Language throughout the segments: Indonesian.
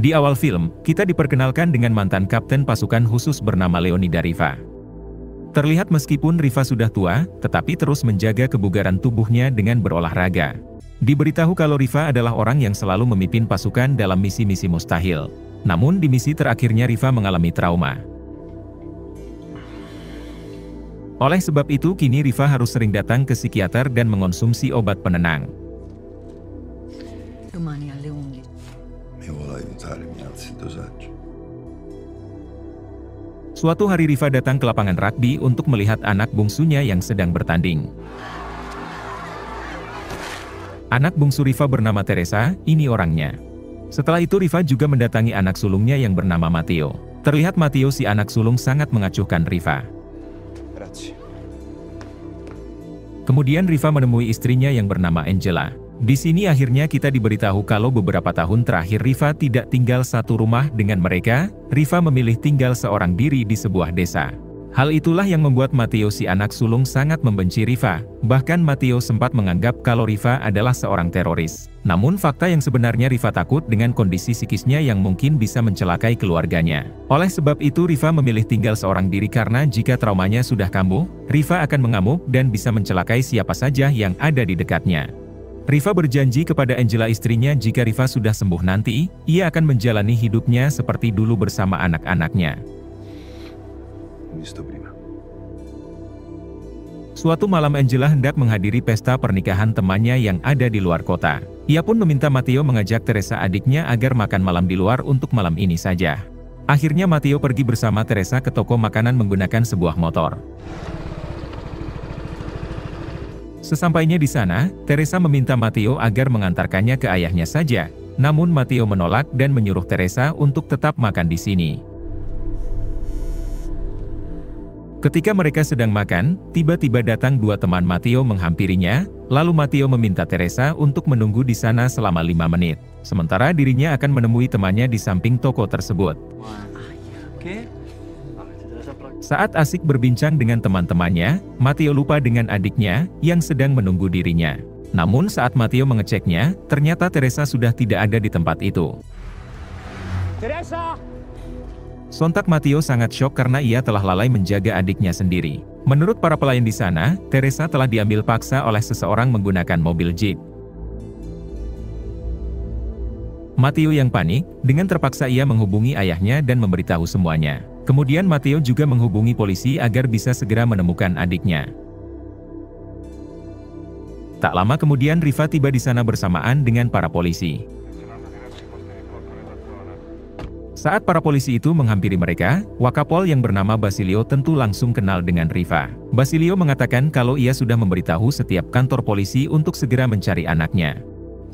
Di awal film, kita diperkenalkan dengan mantan kapten pasukan khusus bernama Leonida Riva. Terlihat meskipun Riva sudah tua, tetapi terus menjaga kebugaran tubuhnya dengan berolahraga. Diberitahu kalau Riva adalah orang yang selalu memimpin pasukan dalam misi-misi mustahil. Namun di misi terakhirnya Riva mengalami trauma. Oleh sebab itu kini Riva harus sering datang ke psikiater dan mengonsumsi obat penenang. Suatu hari Riva datang ke lapangan rugby untuk melihat anak bungsunya yang sedang bertanding. Anak bungsu Riva bernama Teresa, ini orangnya. Setelah itu Riva juga mendatangi anak sulungnya yang bernama Matteo. Terlihat Matteo si anak sulung sangat mengacuhkan Riva. Kemudian Riva menemui istrinya yang bernama Angela. Di sini akhirnya kita diberitahu kalau beberapa tahun terakhir Riva tidak tinggal satu rumah dengan mereka. Riva memilih tinggal seorang diri di sebuah desa. Hal itulah yang membuat Matteo si anak sulung sangat membenci Riva. Bahkan Matteo sempat menganggap kalau Riva adalah seorang teroris. Namun fakta yang sebenarnya Riva takut dengan kondisi psikisnya yang mungkin bisa mencelakai keluarganya. Oleh sebab itu Riva memilih tinggal seorang diri karena jika traumanya sudah kambuh, Riva akan mengamuk dan bisa mencelakai siapa saja yang ada di dekatnya. Riva berjanji kepada Angela istrinya jika Riva sudah sembuh nanti, ia akan menjalani hidupnya seperti dulu bersama anak-anaknya. Suatu malam Angela hendak menghadiri pesta pernikahan temannya yang ada di luar kota. Ia pun meminta Matteo mengajak Teresa adiknya agar makan malam di luar untuk malam ini saja. Akhirnya Matteo pergi bersama Teresa ke toko makanan menggunakan sebuah motor. Sesampainya di sana, Teresa meminta Matteo agar mengantarkannya ke ayahnya saja. Namun Matteo menolak dan menyuruh Teresa untuk tetap makan di sini. Ketika mereka sedang makan, tiba-tiba datang dua teman Matteo menghampirinya, lalu Matteo meminta Teresa untuk menunggu di sana selama 5 menit. Sementara dirinya akan menemui temannya di samping toko tersebut. Saat asik berbincang dengan teman-temannya, Matteo lupa dengan adiknya yang sedang menunggu dirinya. Namun saat Matteo mengeceknya, ternyata Teresa sudah tidak ada di tempat itu. Teresa! Sontak Matteo sangat syok karena ia telah lalai menjaga adiknya sendiri. Menurut para pelayan di sana, Teresa telah diambil paksa oleh seseorang menggunakan mobil jeep. Matteo yang panik, dengan terpaksa ia menghubungi ayahnya dan memberitahu semuanya. Kemudian Matteo juga menghubungi polisi agar bisa segera menemukan adiknya. Tak lama kemudian Riva tiba di sana bersamaan dengan para polisi. Saat para polisi itu menghampiri mereka, Wakapol yang bernama Basilio tentu langsung kenal dengan Riva. Basilio mengatakan kalau ia sudah memberitahu setiap kantor polisi untuk segera mencari anaknya.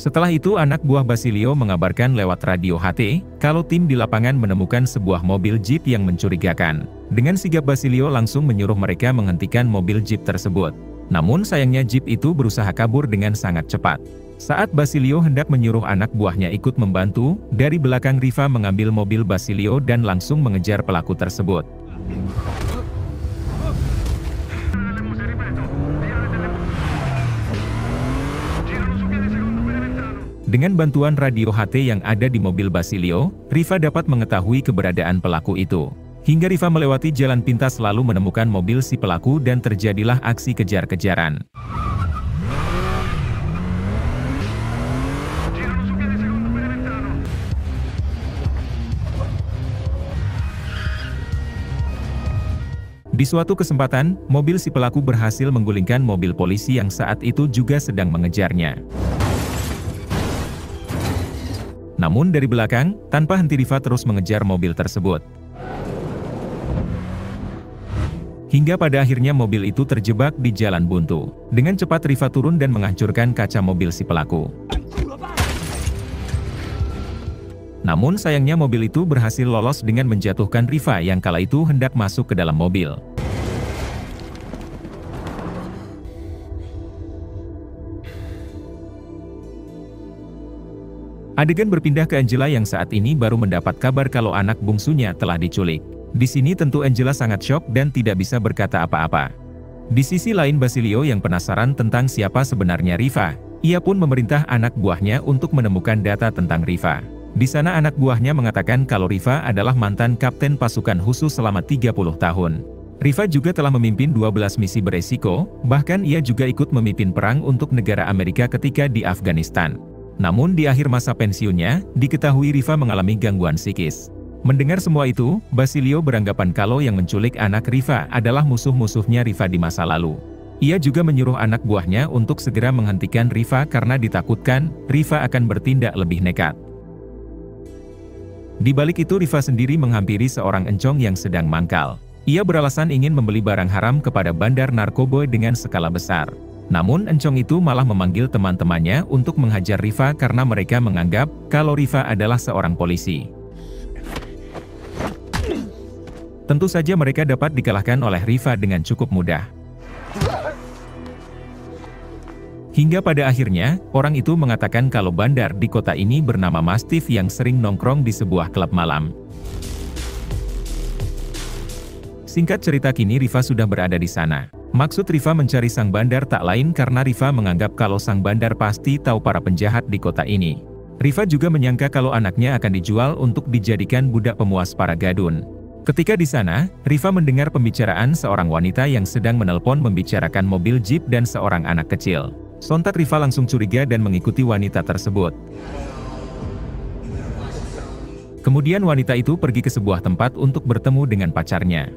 Setelah itu anak buah Basilio mengabarkan lewat radio HT, kalau tim di lapangan menemukan sebuah mobil jeep yang mencurigakan. Dengan sigap Basilio langsung menyuruh mereka menghentikan mobil jeep tersebut. Namun sayangnya jeep itu berusaha kabur dengan sangat cepat. Saat Basilio hendak menyuruh anak buahnya ikut membantu, dari belakang Riva mengambil mobil Basilio dan langsung mengejar pelaku tersebut. Dengan bantuan radio HT yang ada di mobil Basilio, Riva dapat mengetahui keberadaan pelaku itu. Hingga Riva melewati jalan pintas lalu menemukan mobil si pelaku dan terjadilah aksi kejar-kejaran. Di suatu kesempatan, mobil si pelaku berhasil menggulingkan mobil polisi yang saat itu juga sedang mengejarnya. Namun dari belakang, tanpa henti Riva terus mengejar mobil tersebut. Hingga pada akhirnya mobil itu terjebak di jalan buntu. Dengan cepat Riva turun dan menghancurkan kaca mobil si pelaku. Namun sayangnya mobil itu berhasil lolos dengan menjatuhkan Riva yang kala itu hendak masuk ke dalam mobil. Adegan berpindah ke Angela yang saat ini baru mendapat kabar kalau anak bungsunya telah diculik. Di sini tentu Angela sangat syok dan tidak bisa berkata apa-apa. Di sisi lain Basilio yang penasaran tentang siapa sebenarnya Riva, ia pun memerintah anak buahnya untuk menemukan data tentang Riva. Di sana anak buahnya mengatakan kalau Riva adalah mantan kapten pasukan khusus selama 30 tahun. Riva juga telah memimpin 12 misi beresiko, bahkan ia juga ikut memimpin perang untuk negara Amerika ketika di Afghanistan. Namun di akhir masa pensiunnya, diketahui Riva mengalami gangguan psikis. Mendengar semua itu, Basilio beranggapan kalau yang menculik anak Riva adalah musuh-musuhnya Riva di masa lalu. Ia juga menyuruh anak buahnya untuk segera menghentikan Riva karena ditakutkan Riva akan bertindak lebih nekat. Di balik itu Riva sendiri menghampiri seorang encong yang sedang mangkal. Ia beralasan ingin membeli barang haram kepada bandar narkoba dengan skala besar. Namun encong itu malah memanggil teman-temannya untuk menghajar Riva karena mereka menganggap kalau Riva adalah seorang polisi. Tentu saja mereka dapat dikalahkan oleh Riva dengan cukup mudah. Hingga pada akhirnya, orang itu mengatakan kalau bandar di kota ini bernama Mastiff yang sering nongkrong di sebuah klub malam. Singkat cerita kini Riva sudah berada di sana. Maksud Riva mencari sang bandar tak lain karena Riva menganggap kalau sang bandar pasti tahu para penjahat di kota ini. Riva juga menyangka kalau anaknya akan dijual untuk dijadikan budak pemuas para gadun. Ketika di sana, Riva mendengar pembicaraan seorang wanita yang sedang menelpon membicarakan mobil jeep dan seorang anak kecil. Sontak Riva langsung curiga dan mengikuti wanita tersebut. Kemudian wanita itu pergi ke sebuah tempat untuk bertemu dengan pacarnya.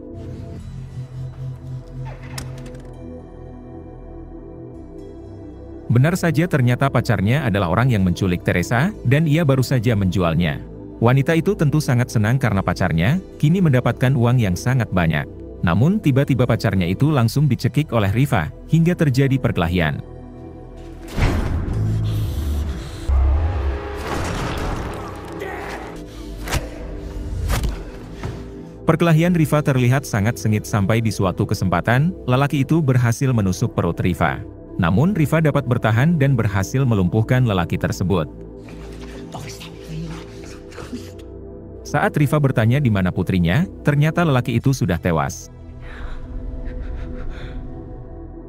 Benar saja ternyata pacarnya adalah orang yang menculik Teresa, dan ia baru saja menjualnya. Wanita itu tentu sangat senang karena pacarnya kini mendapatkan uang yang sangat banyak. Namun tiba-tiba pacarnya itu langsung dicekik oleh Riva, hingga terjadi perkelahian. Perkelahian Riva terlihat sangat sengit sampai di suatu kesempatan, lelaki itu berhasil menusuk perut Riva. Namun Riva dapat bertahan dan berhasil melumpuhkan lelaki tersebut. Saat Riva bertanya di mana putrinya, ternyata lelaki itu sudah tewas.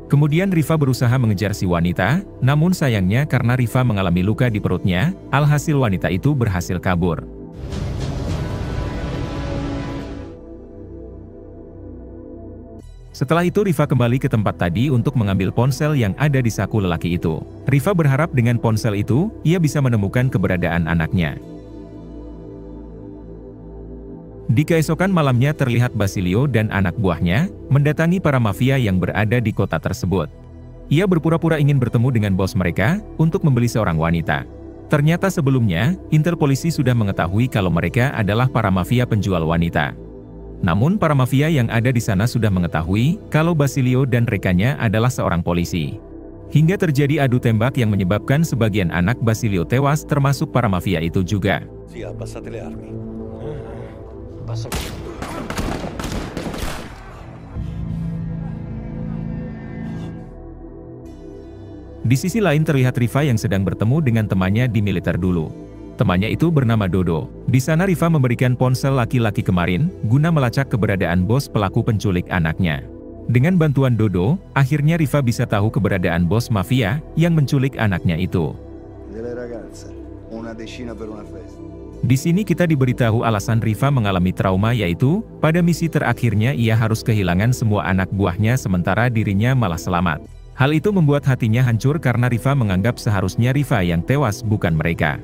Kemudian Riva berusaha mengejar si wanita, namun sayangnya karena Riva mengalami luka di perutnya, alhasil wanita itu berhasil kabur. Setelah itu Riva kembali ke tempat tadi untuk mengambil ponsel yang ada di saku lelaki itu. Riva berharap dengan ponsel itu, ia bisa menemukan keberadaan anaknya. Di keesokan malamnya terlihat Basilio dan anak buahnya mendatangi para mafia yang berada di kota tersebut. Ia berpura-pura ingin bertemu dengan bos mereka untuk membeli seorang wanita. Ternyata sebelumnya, intel polisi sudah mengetahui kalau mereka adalah para mafia penjual wanita. Namun para mafia yang ada di sana sudah mengetahui kalau Basilio dan rekannya adalah seorang polisi. Hingga terjadi adu tembak yang menyebabkan sebagian anak Basilio tewas termasuk para mafia itu juga. Di sisi lain terlihat Riva yang sedang bertemu dengan temannya di militer dulu. Temannya itu bernama Dodo. Di sana Riva memberikan ponsel laki-laki kemarin, guna melacak keberadaan bos pelaku penculik anaknya. Dengan bantuan Dodo, akhirnya Riva bisa tahu keberadaan bos mafia yang menculik anaknya itu. Di sini kita diberitahu alasan Riva mengalami trauma yaitu, pada misi terakhirnya ia harus kehilangan semua anak buahnya sementara dirinya malah selamat. Hal itu membuat hatinya hancur karena Riva menganggap seharusnya Riva yang tewas bukan mereka.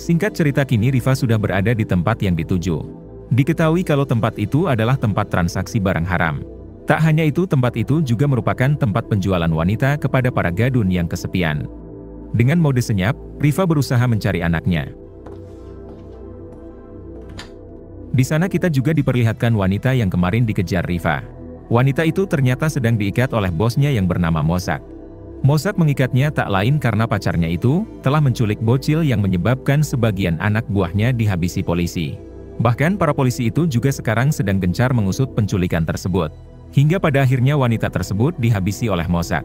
Singkat cerita kini Riva sudah berada di tempat yang dituju. Diketahui kalau tempat itu adalah tempat transaksi barang haram. Tak hanya itu, tempat itu juga merupakan tempat penjualan wanita kepada para gadun yang kesepian. Dengan mode senyap, Riva berusaha mencari anaknya. Di sana kita juga diperlihatkan wanita yang kemarin dikejar Riva. Wanita itu ternyata sedang diikat oleh bosnya yang bernama Mossack. Mossack mengikatnya tak lain karena pacarnya itu telah menculik bocil yang menyebabkan sebagian anak buahnya dihabisi polisi. Bahkan para polisi itu juga sekarang sedang gencar mengusut penculikan tersebut. Hingga pada akhirnya wanita tersebut dihabisi oleh Mossack.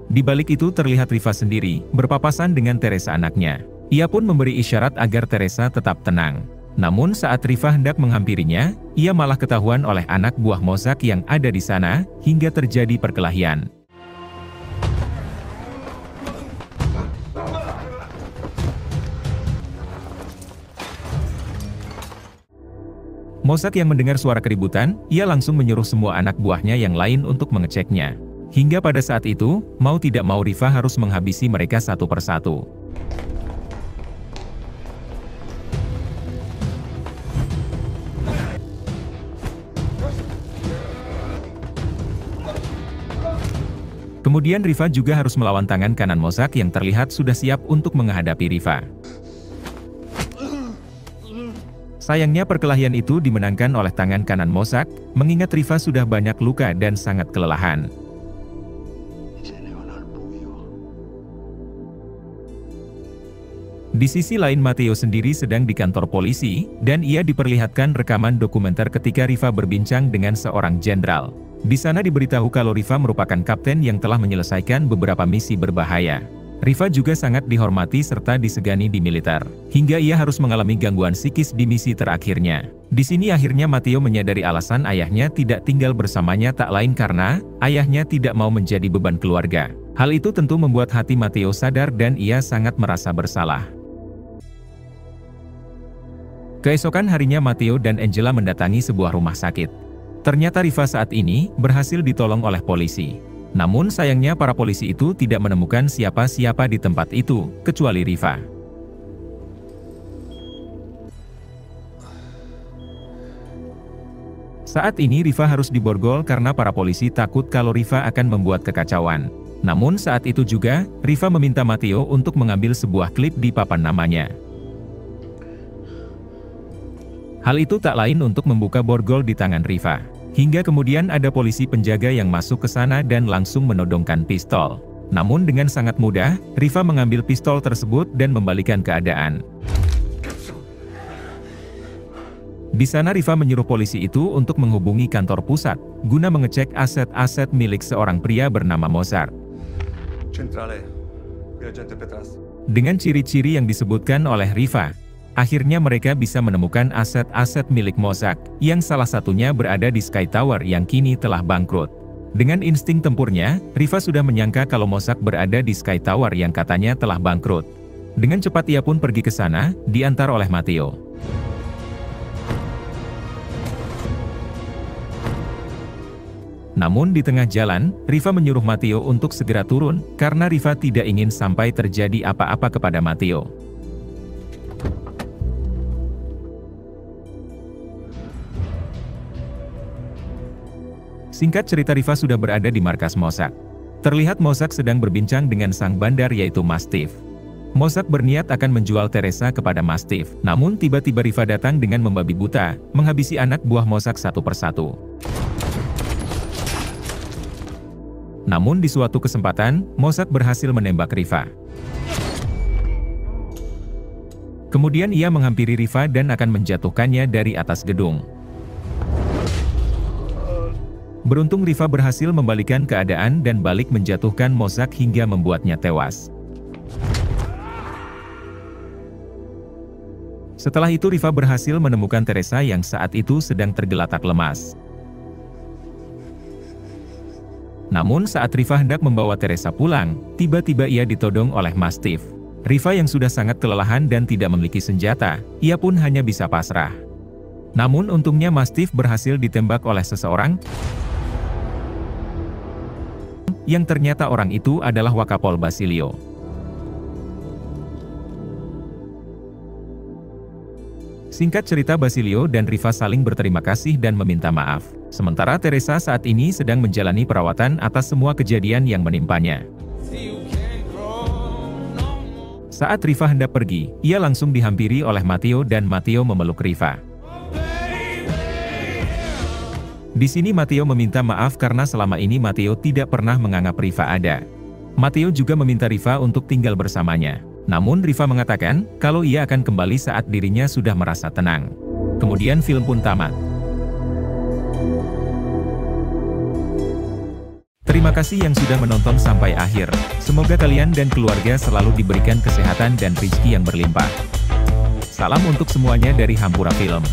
Di balik itu terlihat Riva sendiri berpapasan dengan Teresa anaknya. Ia pun memberi isyarat agar Teresa tetap tenang. Namun saat Rifa hendak menghampirinya, ia malah ketahuan oleh anak buah Mossack yang ada di sana, hingga terjadi perkelahian. Mossack yang mendengar suara keributan, ia langsung menyuruh semua anak buahnya yang lain untuk mengeceknya. Hingga pada saat itu, mau tidak mau Rifa harus menghabisi mereka satu persatu. Kemudian Rifa juga harus melawan tangan kanan Mossack yang terlihat sudah siap untuk menghadapi Rifa. Sayangnya perkelahian itu dimenangkan oleh tangan kanan Mossack, mengingat Rifa sudah banyak luka dan sangat kelelahan. Di sisi lain Matteo sendiri sedang di kantor polisi, dan ia diperlihatkan rekaman dokumenter ketika Rifa berbincang dengan seorang jenderal. Di sana diberitahu kalau Rifa merupakan kapten yang telah menyelesaikan beberapa misi berbahaya. Rifa juga sangat dihormati serta disegani di militer, hingga ia harus mengalami gangguan psikis di misi terakhirnya. Di sini akhirnya Matteo menyadari alasan ayahnya tidak tinggal bersamanya tak lain karena ayahnya tidak mau menjadi beban keluarga. Hal itu tentu membuat hati Matteo sadar dan ia sangat merasa bersalah. Keesokan harinya Matteo dan Angela mendatangi sebuah rumah sakit. Ternyata Rifa saat ini berhasil ditolong oleh polisi. Namun sayangnya para polisi itu tidak menemukan siapa-siapa di tempat itu, kecuali Rifa. Saat ini Rifa harus diborgol karena para polisi takut kalau Rifa akan membuat kekacauan. Namun saat itu juga, Rifa meminta Matteo untuk mengambil sebuah klip di papan namanya. Hal itu tak lain untuk membuka borgol di tangan Rifa. Hingga kemudian ada polisi penjaga yang masuk ke sana dan langsung menodongkan pistol. Namun dengan sangat mudah, Rifa mengambil pistol tersebut dan membalikan keadaan. Di sana Rifa menyuruh polisi itu untuk menghubungi kantor pusat, guna mengecek aset-aset milik seorang pria bernama Mossack. Dengan ciri-ciri yang disebutkan oleh Rifa, akhirnya mereka bisa menemukan aset-aset milik Mossack, yang salah satunya berada di Sky Tower yang kini telah bangkrut. Dengan insting tempurnya, Rifa sudah menyangka kalau Mossack berada di Sky Tower yang katanya telah bangkrut. Dengan cepat ia pun pergi ke sana, diantar oleh Matteo. Namun di tengah jalan, Rifa menyuruh Matteo untuk segera turun, karena Rifa tidak ingin sampai terjadi apa-apa kepada Matteo. Singkat cerita Rifa sudah berada di markas Mossack. Terlihat Mossack sedang berbincang dengan sang bandar yaitu Mastiff. Mossack berniat akan menjual Teresa kepada Mastiff. Namun tiba-tiba Rifa datang dengan membabi buta, menghabisi anak buah Mossack satu persatu. Namun di suatu kesempatan, Mossack berhasil menembak Rifa. Kemudian ia menghampiri Rifa dan akan menjatuhkannya dari atas gedung. Beruntung Rifa berhasil membalikan keadaan dan balik menjatuhkan Mossack hingga membuatnya tewas. Setelah itu Rifa berhasil menemukan Teresa yang saat itu sedang tergeletak lemas. Namun saat Rifa hendak membawa Teresa pulang, tiba-tiba ia ditodong oleh Mastiff. Rifa yang sudah sangat kelelahan dan tidak memiliki senjata, ia pun hanya bisa pasrah. Namun untungnya Mastiff berhasil ditembak oleh seseorang, yang ternyata orang itu adalah Wakapol Basilio. Singkat cerita Basilio dan Rifa saling berterima kasih dan meminta maaf. Sementara Teresa saat ini sedang menjalani perawatan atas semua kejadian yang menimpanya. Saat Rifa hendak pergi, ia langsung dihampiri oleh Matteo dan Matteo memeluk Rifa. Di sini Matteo meminta maaf karena selama ini Matteo tidak pernah menganggap Rifa ada. Matteo juga meminta Rifa untuk tinggal bersamanya. Namun Rifa mengatakan kalau ia akan kembali saat dirinya sudah merasa tenang. Kemudian film pun tamat. Terima kasih yang sudah menonton sampai akhir. Semoga kalian dan keluarga selalu diberikan kesehatan dan rezeki yang berlimpah. Salam untuk semuanya dari Hampura Film.